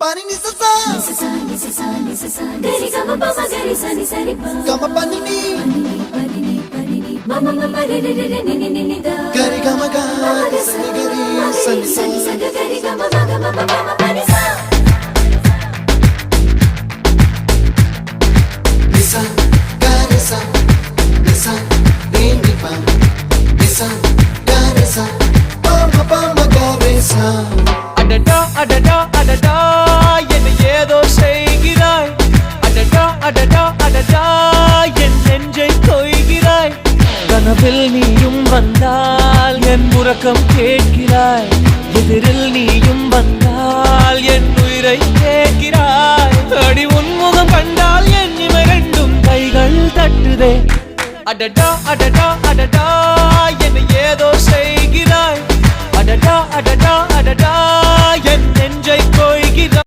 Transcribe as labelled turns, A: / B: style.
A: Pani ni sa sa gari gama pa ma gari sa ni sa ri pa gama pani ni mama mama re re re ni ni ni da gari gama ga sa ni gari sa ni sa gari gama ma gama mama pani sa nisa gari sa nisa re ni pa nisa gari sa pa ma gari sa
B: அடடா அடடா அடடா என்ன ஏதோ செய்கிறாய் அடடா அடடா அடடா என் நெஞ்சை கொய்கிறாய் கனவில் நீயும் வந்தால் என் உறக்கம் கேட்கிறாய் எதிரில் நீயும் வந்தால் என் உயிரை கேட்கிறாய் அடி உன்முகம் கண்டால் என் இமை ரெண்டும் கைகள் தட்டுதே அடடா அடடா அடடா என்ன ஏதோ செய்கிறாய் அடடா அடடா அடடா என் நெஞ்சை கொய்கிறாய்